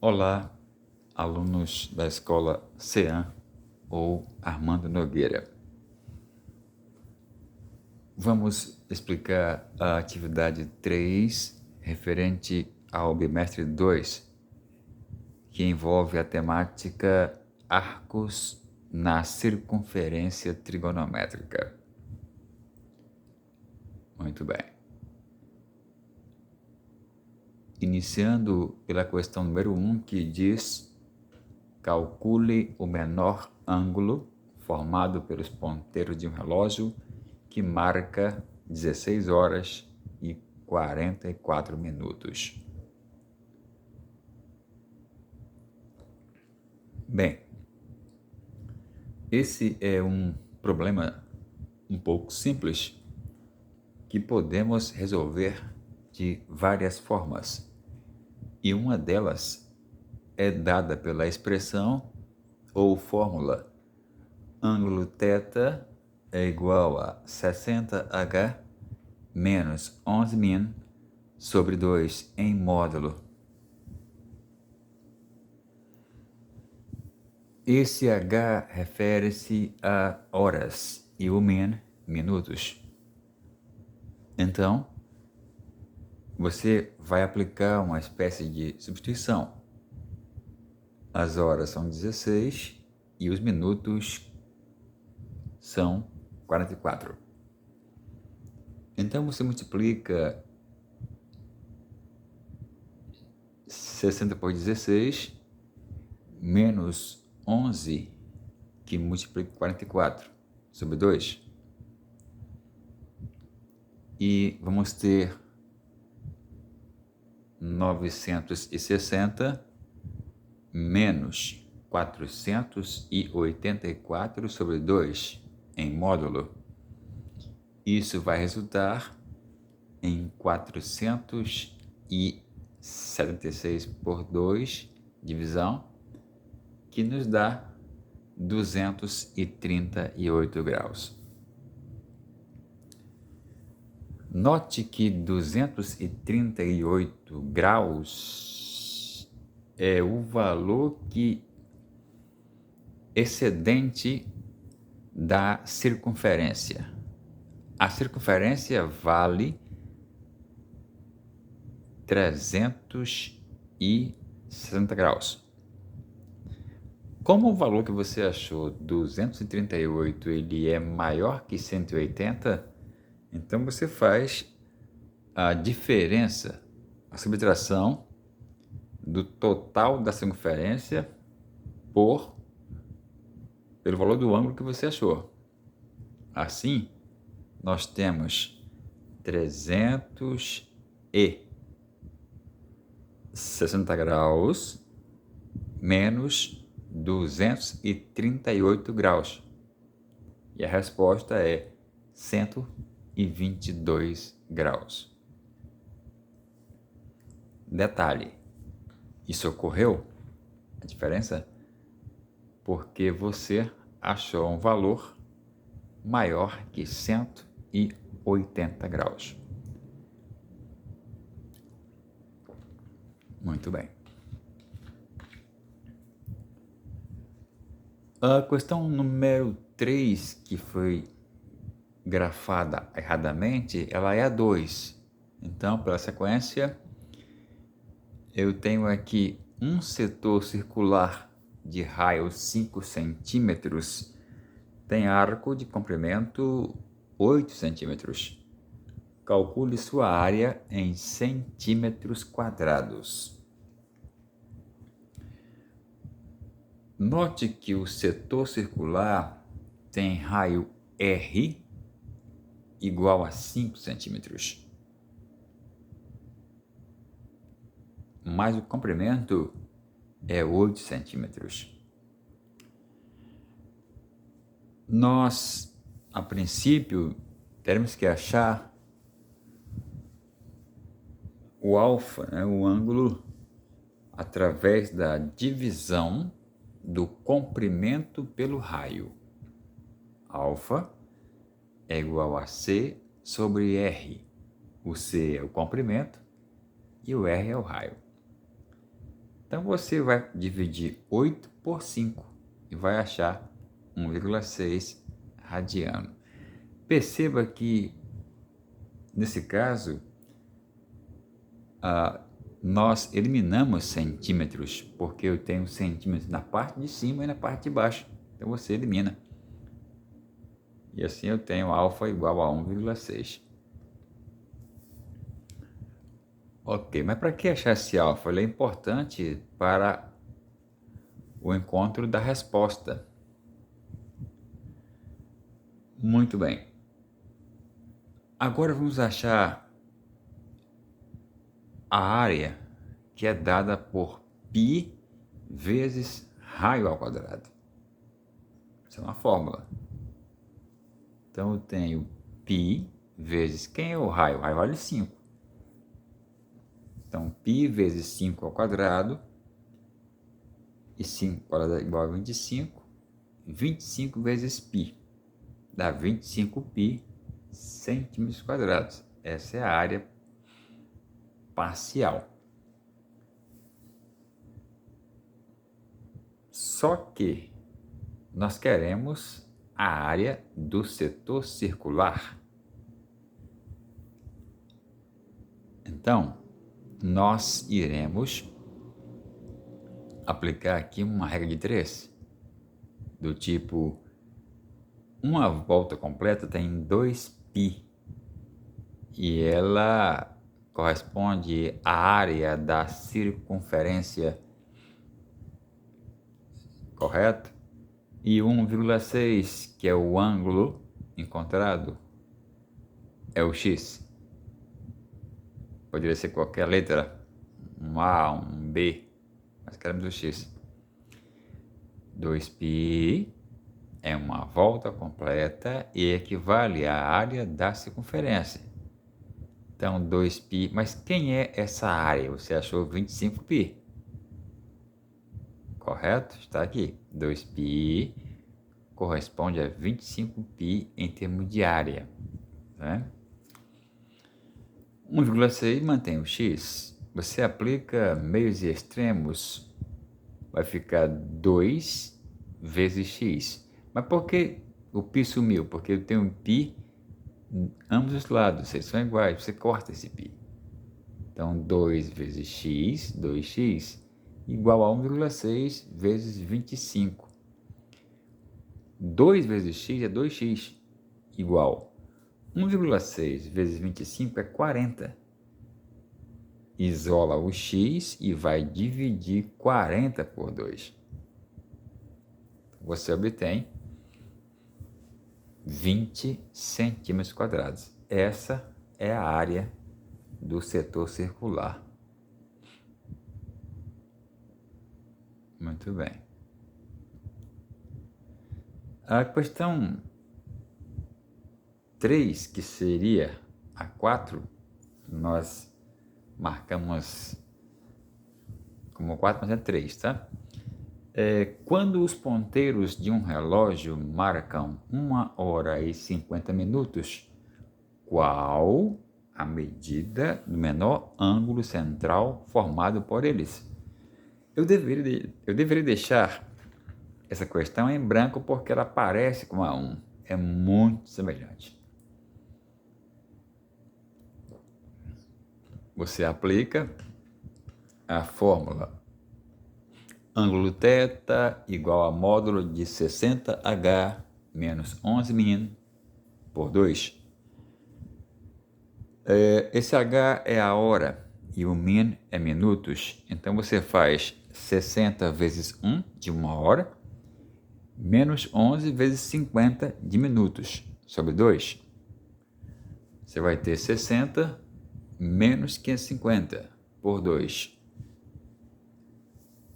Olá, alunos da escola CEAM ou Armando Nogueira. Vamos explicar a atividade 3 referente ao bimestre 2, que envolve a temática arcos na circunferência trigonométrica. Muito bem. Iniciando pela questão número 1, que diz: calcule o menor ângulo formado pelos ponteiros de um relógio que marca 16 horas e 44 minutos. Bem, esse é um problema um pouco simples que podemos resolver de várias formas. E uma delas é dada pela expressão ou fórmula ângulo θ é igual a 60H menos 11min sobre 2 em módulo. Esse H refere-se a horas e o min, minutos. Então, você vai aplicar uma espécie de substituição. As horas são 16 e os minutos são 44. Então você multiplica 60 por 16 menos 11, que multiplica 44, sobre 2. E vamos ter 960 menos 484 sobre 2 em módulo. Isso vai resultar em 476 por 2, divisão, que nos dá 238 graus. Note que 238 graus é o valor excedente da circunferência. A circunferência vale 360 graus. Como o valor que você achou, 238, ele é maior que 180, então você faz a diferença, a subtração do total da circunferência pelo valor do ângulo que você achou. Assim, nós temos 360 graus menos 238 graus. E a resposta é 122 graus. Detalhe, isso ocorreu, a diferença, porque você achou um valor maior que 180 graus. Muito bem. A questão número 3, que foi grafada erradamente, ela é a 2. Então, pela sequência, eu tenho aqui um setor circular de raio 5 centímetros, tem arco de comprimento 8 centímetros. Calcule sua área em centímetros quadrados. Note que o setor circular tem raio R igual a 5 centímetros, mas o comprimento é 8 centímetros. Nós, a princípio, teremos que achar o alfa, o ângulo, através da divisão do comprimento pelo raio. Alfa é igual a C sobre R. O C é o comprimento e o R é o raio. Então você vai dividir 8 por 5 e vai achar 1,6 radiano. Perceba que, nesse caso, nós eliminamos centímetros, porque eu tenho centímetros na parte de cima e na parte de baixo. Então você elimina. E assim eu tenho alfa igual a 1,6. Ok, mas para que achar esse alfa? Ele é importante para o encontro da resposta. Muito bem. Agora vamos achar a área que é dada por π vezes raio ao quadrado. Isso é uma fórmula. Então eu tenho π vezes, quem é o raio? O raio vale 5. Então π vezes 5 ao quadrado, e 5 ao quadrado é igual a 25, 25 vezes π, dá 25π centímetros quadrados. Essa é a área parcial. Só que nós queremos a área do setor circular. Então, nós iremos aplicar aqui uma regra de 3, do tipo, uma volta completa tem 2π, e ela corresponde à área da circunferência, correto? E 1,6, que é o ângulo encontrado, é o x. Poderia ser qualquer letra, um A, um B, mas queremos o x. 2π é uma volta completa e equivale à área da circunferência. Então, 2π, mas quem é essa área? Você achou 25π. Correto? Está aqui. 2π corresponde a 25π em termos de área. Né? 1,6 mantém o x. Você aplica meios e extremos, vai ficar 2 vezes x. Mas por que o π sumiu? Porque eu tenho π em ambos os lados, eles são iguais, você corta esse π. Então, 2 vezes x, 2x, igual a 1,6 vezes 25. 2 vezes x é 2x, igual 1,6 vezes 25 é 40. Isola o x e vai dividir 40 por 2. Você obtém 20 centímetros quadrados. Essa é a área do setor circular. Muito bem. A questão 3, que seria a 4, nós marcamos como 4, mas é 3, tá? Quando os ponteiros de um relógio marcam 1h50, qual a medida do menor ângulo central formado por eles? Eu deveria deixar essa questão em branco porque ela parece com a 1. É muito semelhante. Você aplica a fórmula ângulo θ igual a módulo de 60h menos 11min por 2. Esse h é a hora e o min é minutos. Então você faz 60 vezes 1 de 1 hora menos 11 vezes 50 de minutos sobre 2. Você vai ter 60 menos 550 por 2.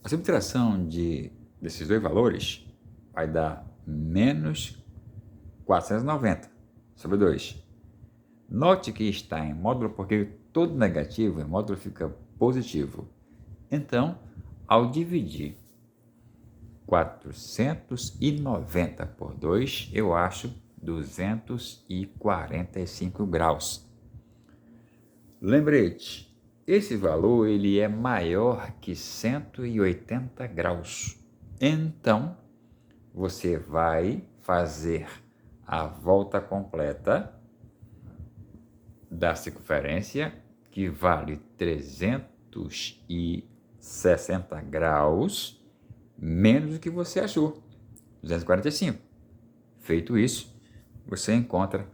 A subtração desses dois valores vai dar menos 490 sobre 2. Note que está em módulo porque todo negativo em módulo fica positivo. Então, ao dividir 490 por 2, eu acho 245 graus. Lembrete, esse valor ele é maior que 180 graus. Então, você vai fazer a volta completa da circunferência, que vale 360 graus, menos do que você achou, 245. Feito isso, você encontra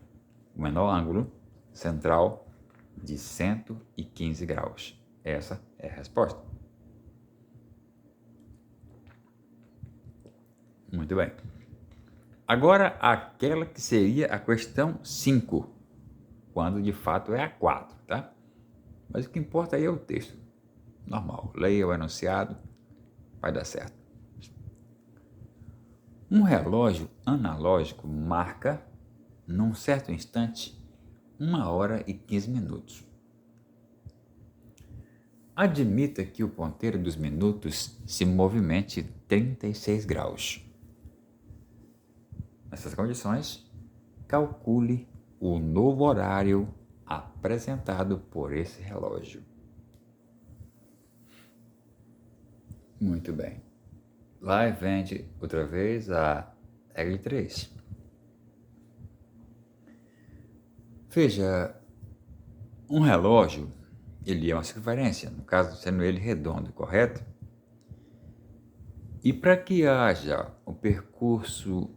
o menor ângulo central de 115 graus. Essa é a resposta. Muito bem. Agora, aquela que seria a questão 5, quando de fato é a 4, tá? Mas o que importa aí é o texto. Normal. Leia o enunciado, vai dar certo. Um relógio analógico marca, num certo instante, 1h15. Admita que o ponteiro dos minutos se movimente 36 graus. Nessas condições, calcule o novo horário apresentado por esse relógio. Muito bem. Lá vem outra vez a regra 3. Veja, um relógio, ele é uma circunferência, no caso sendo ele redondo, correto? E para que haja um percurso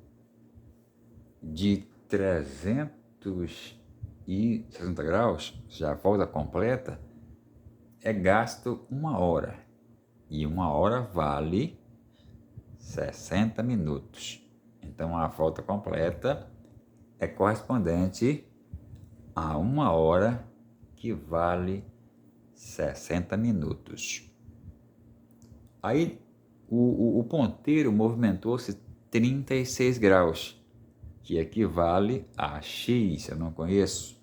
de 360 graus, já a volta completa, é gasto 1 hora. E 1 hora vale 60 minutos. Então, a volta completa é correspondente a 1 hora, que vale 60 minutos. Aí, o ponteiro movimentou-se 36 graus, que equivale a x, eu não conheço.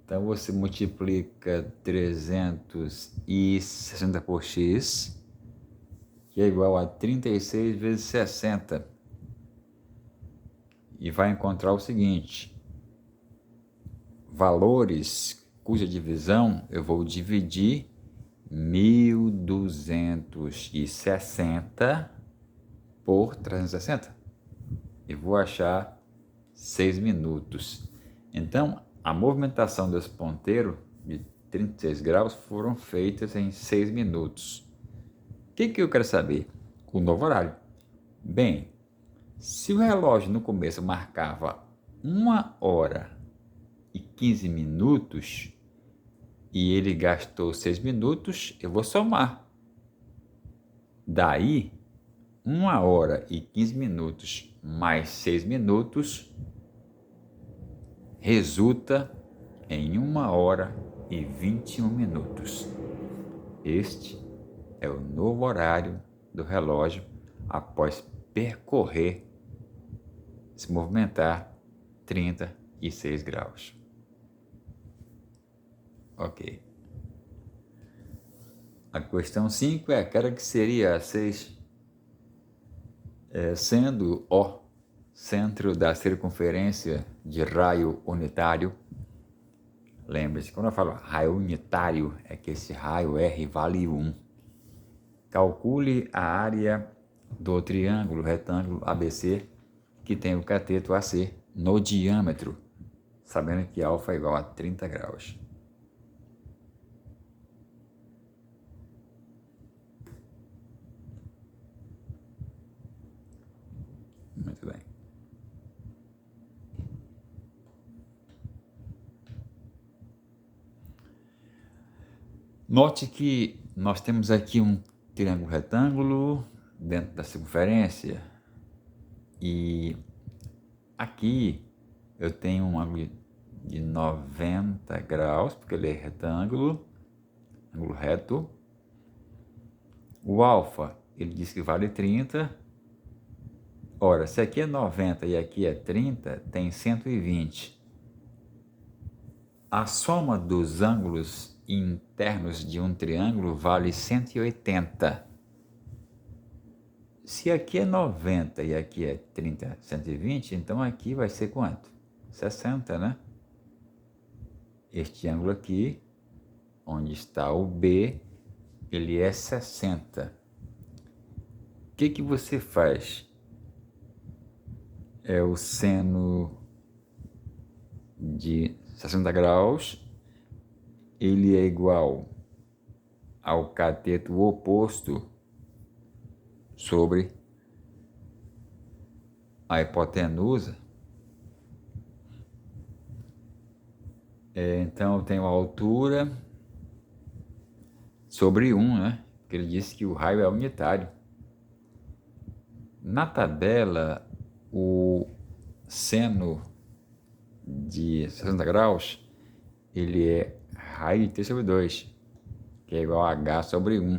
Então, você multiplica 360 por x, que é igual a 36 vezes 60. E vai encontrar o seguinte: valores cuja divisão eu vou dividir 1.260 por 360. E vou achar 6 minutos. Então, a movimentação desse ponteiro de 36 graus foram feitas em 6 minutos. O que eu quero saber? O novo horário. Bem, se o relógio no começo marcava 1h15 e ele gastou 6 minutos, eu vou somar. Daí, 1h15 mais 6 minutos resulta em 1h21. Este é o novo horário do relógio após percorrer, se movimentar 36 graus. Ok. A questão 5 é aquela que seria a 6. Sendo O centro da circunferência de raio unitário, lembre-se, quando eu falo raio unitário, é que esse raio R vale 1. Calcule a área do triângulo retângulo ABC, que tem o cateto AC no diâmetro, sabendo que alfa é igual a 30 graus. Muito bem. Note que nós temos aqui um triângulo retângulo dentro da circunferência e aqui eu tenho um ângulo de 90 graus, porque ele é retângulo, ângulo reto. O alfa, ele diz que vale 30. Ora, se aqui é 90 e aqui é 30, tem 120. A soma dos ângulos internos de um triângulo vale 180. Se aqui é 90 e aqui é 30, 120, então aqui vai ser quanto? 60, né? Este ângulo aqui, onde está o B, ele é 60. O que você faz? É o seno de 60 graus, ele é igual ao cateto oposto sobre a hipotenusa. Então eu tenho a altura sobre 1, né? Porque ele disse que o raio é unitário. Na tabela, o seno de 60 graus, ele é raiz de t sobre 2, que é igual a h sobre 1.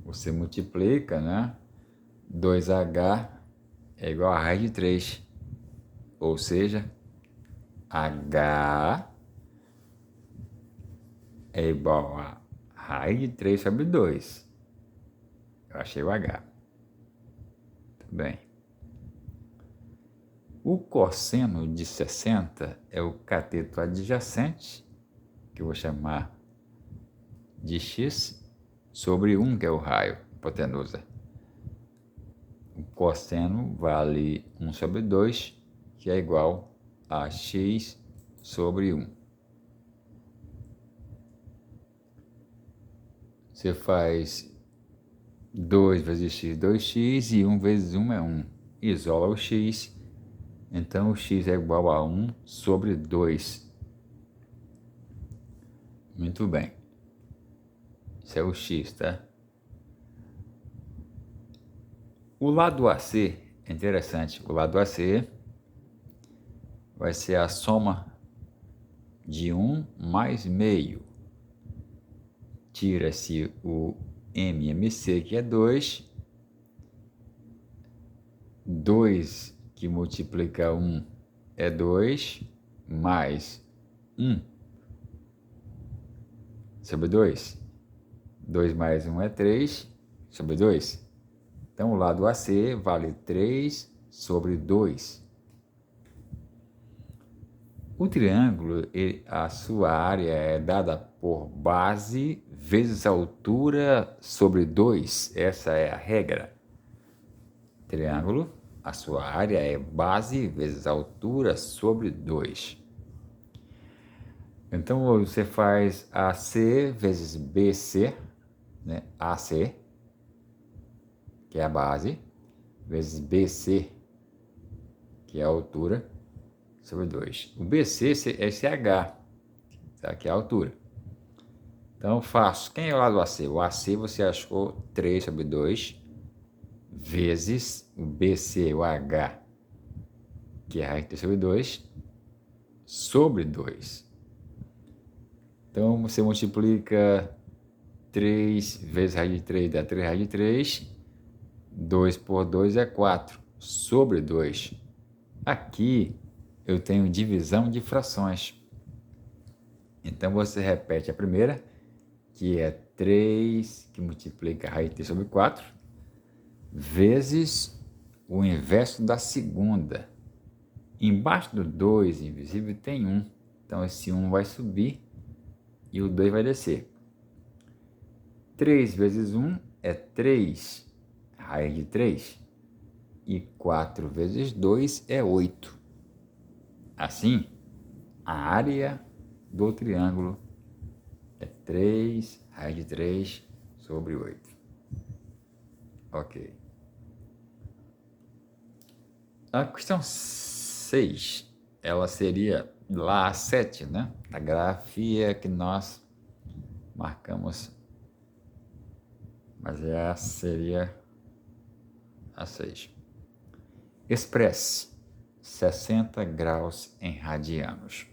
Você multiplica, né? 2h é igual a raiz de 3. Ou seja, h é igual a raiz de 3 sobre 2. Eu achei o h. Tudo bem. O cosseno de 60 é o cateto adjacente, que eu vou chamar de x, sobre 1, que é o raio, hipotenusa. O cosseno vale 1 sobre 2, que é igual a x sobre 1. Você faz 2 vezes x, 2x, e 1 vezes 1 é 1. Isola o x, então o x é igual a 1 sobre 2. Muito bem. Isso é o x, tá? O lado AC é interessante. O lado AC vai ser a soma de 1 mais meio. Tira-se o MMC, que é 2. 2 que multiplica 1 é 2, mais 1 sobre 2. 2 mais 1 é 3 sobre 2. Então, o lado AC vale 3 sobre 2. O triângulo, a sua área é dada por base vezes altura sobre 2. Essa é a regra. Triângulo, a sua área é base vezes altura sobre 2. Então, você faz AC vezes BC, né? AC, que é a base, vezes BC, que é a altura, sobre 2. O BC é esse H, tá? Que é a altura. Então, eu faço. Quem é o lado AC? O AC você achou 3 sobre 2, vezes o BC, o H, que é a raiz de 3 sobre 2, sobre 2. Então, você multiplica 3 vezes raiz de 3, dá 3 raiz de 3. 2 por 2 é 4, sobre 2. Aqui eu tenho divisão de frações. Então, você repete a primeira, que é 3, que multiplica a raiz de 3 sobre 4, vezes o inverso da segunda. Embaixo do 2 invisível tem 1. Então, esse 1 vai subir e o 2 vai descer. 3 vezes 1 é 3, raiz de 3. E 4 vezes 2 é 8. Assim, a área do triângulo é 3, raiz de 3 sobre 8. Ok. A questão 6, ela seria lá a 7, né? A grafia que nós marcamos, mas essa seria a 6. Expresse 60 graus em radianos.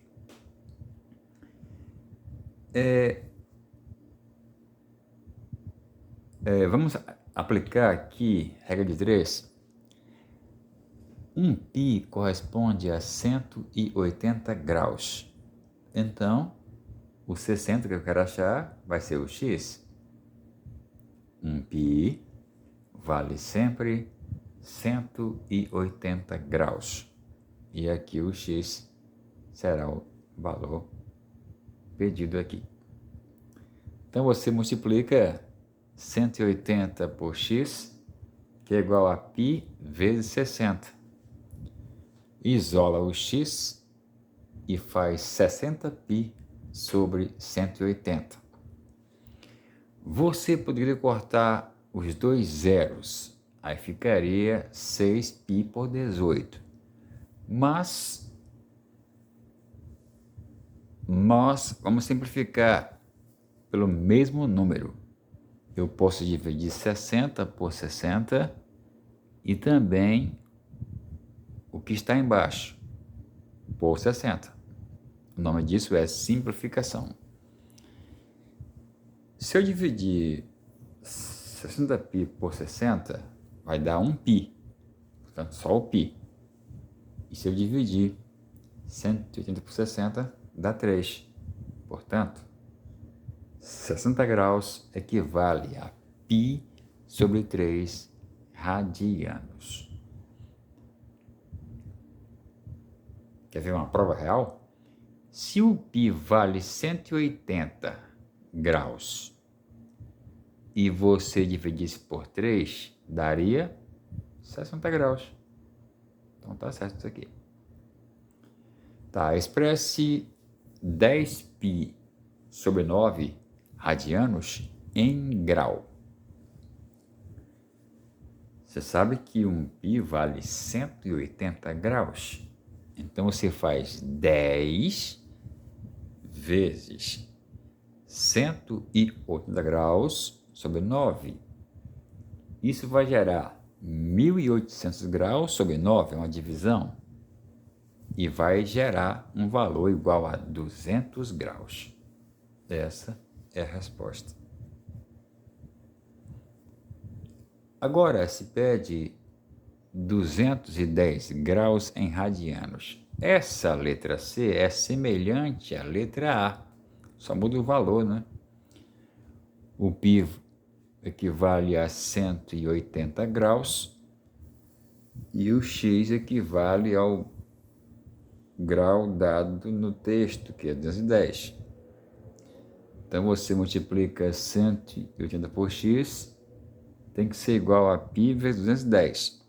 Vamos aplicar aqui, regra de 3. 1π corresponde a 180 graus. Então, o 60 que eu quero achar vai ser o x. 1π vale sempre 180 graus. E aqui o x será o valor pedido aqui. Então você multiplica 180 por x, que é igual a π vezes 60. Isola o x e faz 60π sobre 180. Você poderia cortar os dois zeros, aí ficaria 6π por 18. Mas nós vamos simplificar pelo mesmo número. Eu posso dividir 60 por 60 e também o que está embaixo por 60. O nome disso é simplificação. Se eu dividir 60π por 60, vai dar 1π, portanto só o π. E se eu dividir 180 por 60, dá 3. Portanto, 60 graus equivale a π sobre 3 radianos. Quer ver uma prova real? Se o π vale 180 graus e você dividisse por 3, daria 60 graus. Então tá certo isso aqui. Tá, expresse 10π sobre 9 radianos em grau. Você sabe que um π vale 180 graus? Então você faz 10 vezes 180 graus sobre 9. Isso vai gerar 1.800 graus sobre 9, é uma divisão, e vai gerar um valor igual a 200 graus. Essa é a resposta. Agora se pede 210 graus em radianos. Essa letra C é semelhante à letra A, só muda o valor, né? O π equivale a 180 graus e o x equivale ao grau dado no texto, que é 210. Então você multiplica 180 por x, tem que ser igual a π vezes 210.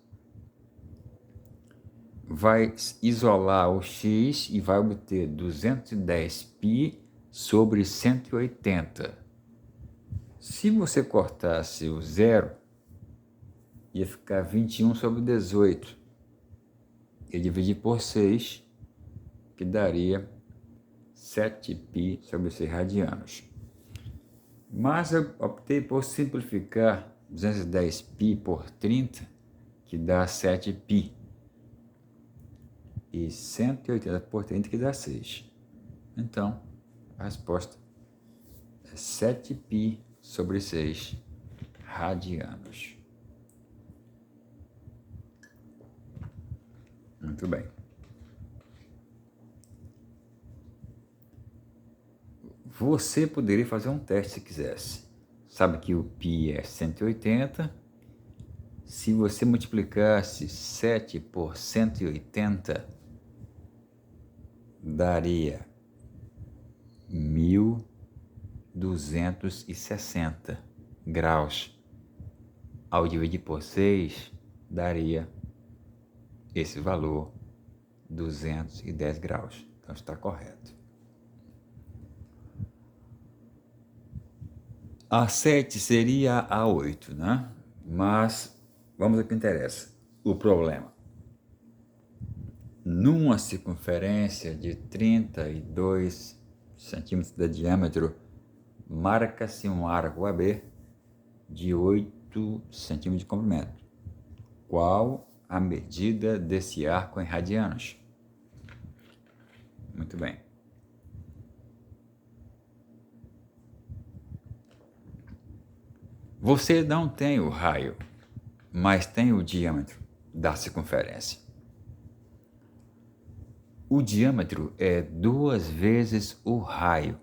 Vai isolar o x e vai obter 210π sobre 180. Se você cortasse o zero, ia ficar 21 sobre 18. E dividir por 6, que daria 7π sobre 6 radianos. Mas eu optei por simplificar 210π por 30, que dá 7π. E 180 por 30, que dá 6. Então, a resposta é 7π sobre 6 radianos. Muito bem. Você poderia fazer um teste se quisesse. Sabe que o π é 180. Se você multiplicasse 7 por 180, daria 1.260 graus. Ao dividir por 6, daria esse valor, 210 graus. Então está correto. A 7 seria a 8, né? Mas vamos ao que interessa. O problema. Numa circunferência de 32 centímetros de diâmetro, marca-se um arco AB de 8 centímetros de comprimento. Qual a medida desse arco em radianos? Muito bem. Você não tem o raio, mas tem o diâmetro da circunferência. O diâmetro é 2 vezes o raio,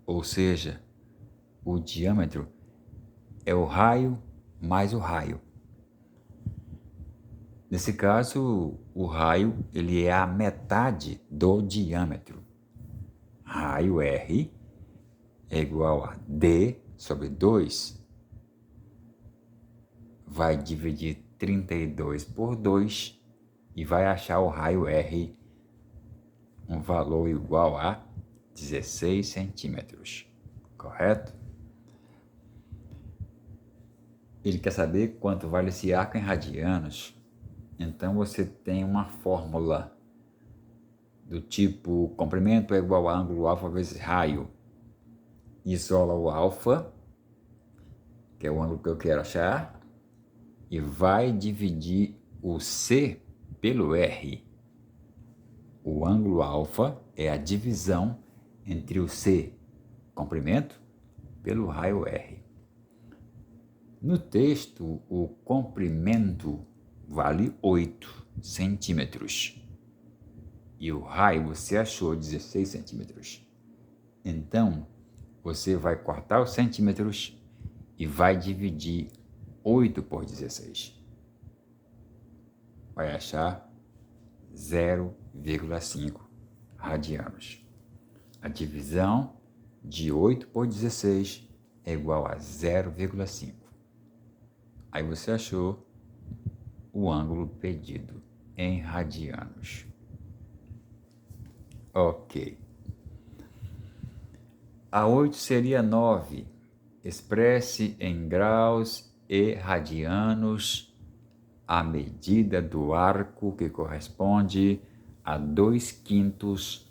ou seja, o diâmetro é o raio mais o raio. Nesse caso, o raio ele é a metade do diâmetro. raio R é igual a D sobre 2, vai dividir 32 por 2 e vai achar o raio R um valor igual a 16 centímetros, correto? Ele quer saber quanto vale esse arco em radianos. Então você tem uma fórmula do tipo comprimento é igual a ângulo alfa vezes raio. Isola o alfa, que é o ângulo que eu quero achar, e vai dividir o C pelo R. O ângulo alfa é a divisão entre o C, comprimento, pelo raio R. No texto, o comprimento vale 8 centímetros e o raio você achou 16 centímetros. Então, você vai cortar os centímetros e vai dividir 8 por 16. Vai achar 0,5 radianos. A divisão de 8 por 16 é igual a 0,5. Aí você achou o ângulo pedido em radianos. Ok. A 8 seria 9. Expresse em graus e radianos a medida do arco que corresponde a 2/5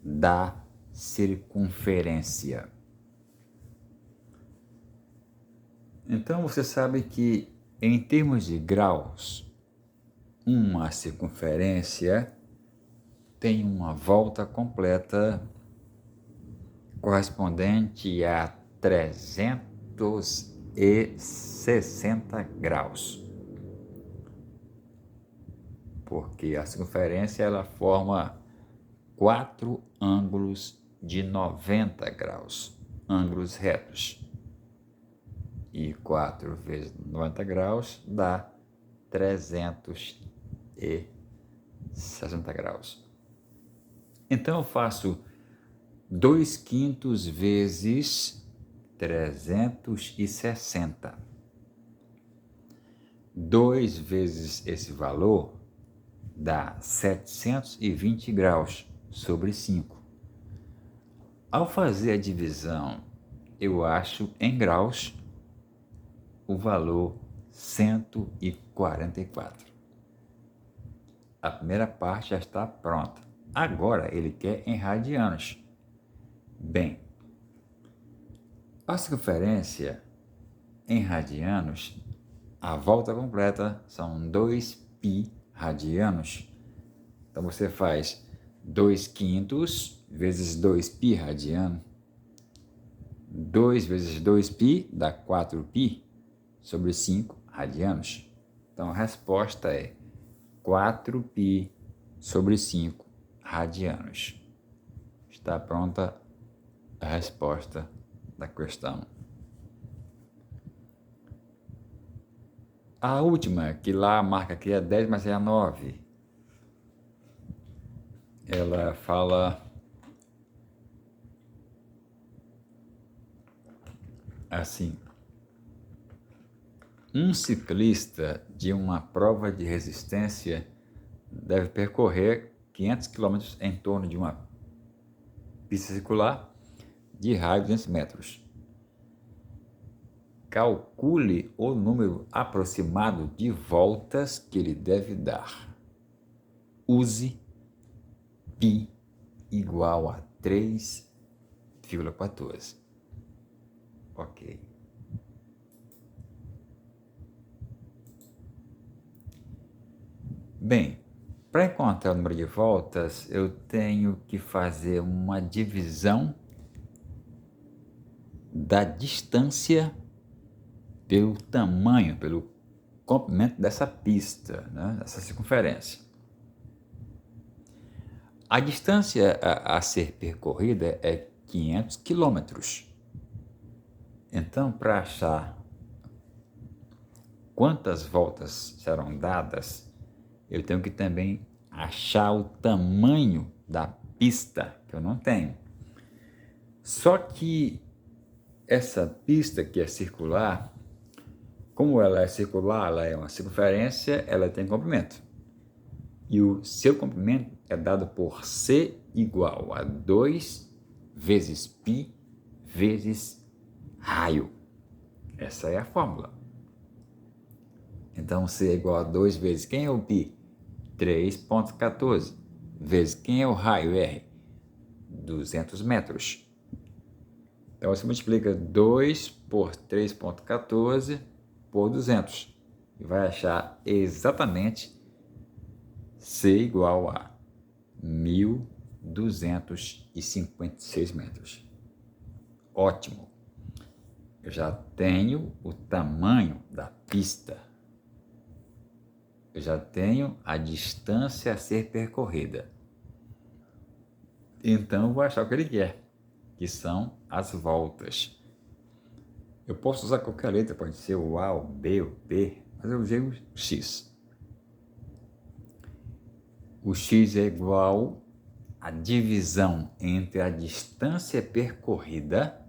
da circunferência. Então você sabe que, em termos de graus, uma circunferência tem uma volta completa correspondente a 360 graus. Porque a circunferência ela forma 4 ângulos de 90 graus, ângulos retos. E 4 vezes 90 graus dá 360 graus. Então eu faço 2/5 vezes 360. 2 vezes esse valor dá 720 graus sobre 5. Ao fazer a divisão, eu acho em graus o valor 144. A primeira parte já está pronta. Agora ele quer em radianos. Bem, a circunferência em radianos, a volta completa são 2π radianos. Então você faz 2/5 vezes 2π radiano. 2 vezes 2π dá 4π sobre 5 radianos. Então a resposta é 4π sobre 5 radianos. Está pronta a resposta da questão. A última, que lá marca que é 10, mas é a 9. Ela fala assim: um ciclista de uma prova de resistência deve percorrer 500 km em torno de uma pista circular de raio de 200 metros. Calcule o número aproximado de voltas que ele deve dar. Use π igual a 3,14. Ok. Bem, para encontrar o número de voltas, eu tenho que fazer uma divisão da distância pelo tamanho, pelo comprimento dessa pista, né, dessa circunferência. A distância a ser percorrida é 500 quilômetros. Então, para achar quantas voltas serão dadas, eu tenho que também achar o tamanho da pista, que eu não tenho. Só que essa pista que é circular, como ela é circular, ela é uma circunferência, ela tem comprimento. E o seu comprimento é dado por C igual a 2 vezes π vezes raio. Essa é a fórmula. Então, C é igual a 2 vezes quem é o π? 3,14. Vezes quem é o raio R? 200 metros. Então, você multiplica 2 por 3,14 por 200. E vai achar exatamente C igual a 1.256 metros. Ótimo. Eu já tenho o tamanho da pista. Eu já tenho a distância a ser percorrida. Então, eu vou achar o que ele quer, que são as voltas. Eu posso usar qualquer letra, pode ser o A, o B, o P, mas eu usei o X. O X é igual à divisão entre a distância percorrida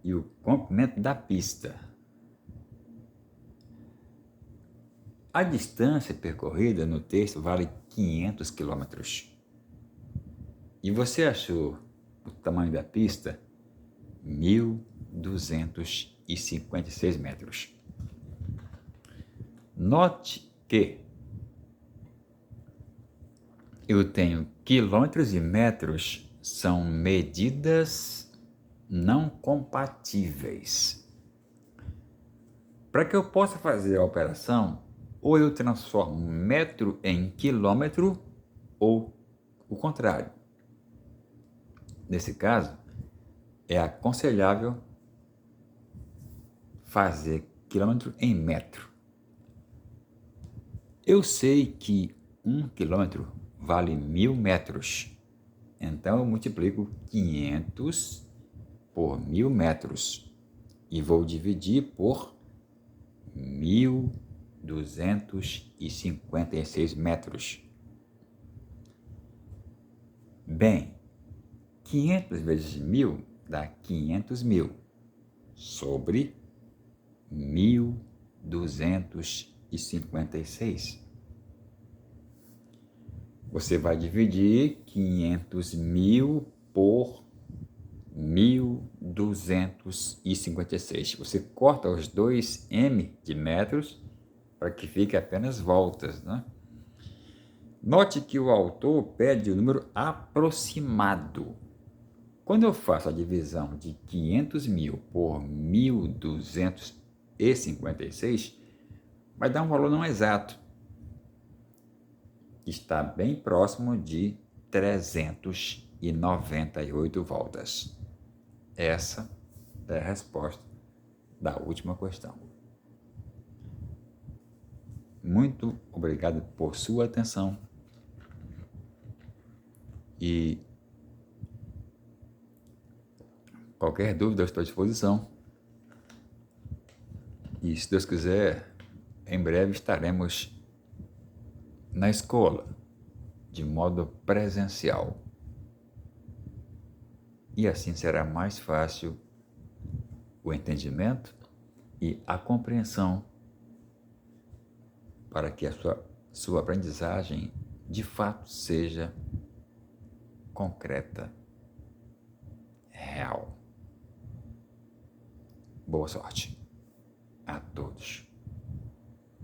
e o comprimento da pista. A distância percorrida no texto vale 500 quilômetros. E você achou o tamanho da pista? 1.256 metros. Note que eu tenho quilômetros e metros são medidas não compatíveis. Para que eu possa fazer a operação, ou eu transformo metro em quilômetro, ou o contrário. Nesse caso, é aconselhável fazer quilômetro em metro. Eu sei que 1 quilômetro vale 1.000 metros. Então, eu multiplico 500 por 1.000 metros e vou dividir por 1.256 metros. Bem, 500 vezes 1.000 dá 500.000 sobre 1.256. Você vai dividir 500.000 por 1.256. Você corta os dois M de metros para que fique apenas voltas, né? Note que o autor pede o número aproximado. Quando eu faço a divisão de 500.000 por 1.256, vai dar um valor não exato. Está bem próximo de 398 voltas. Essa é a resposta da última questão. Muito obrigado por sua atenção e qualquer dúvida eu estou à disposição. E se Deus quiser, em breve estaremos na escola, de modo presencial. E assim será mais fácil o entendimento e a compreensão para que a sua aprendizagem de fato seja concreta, real. Boa sorte.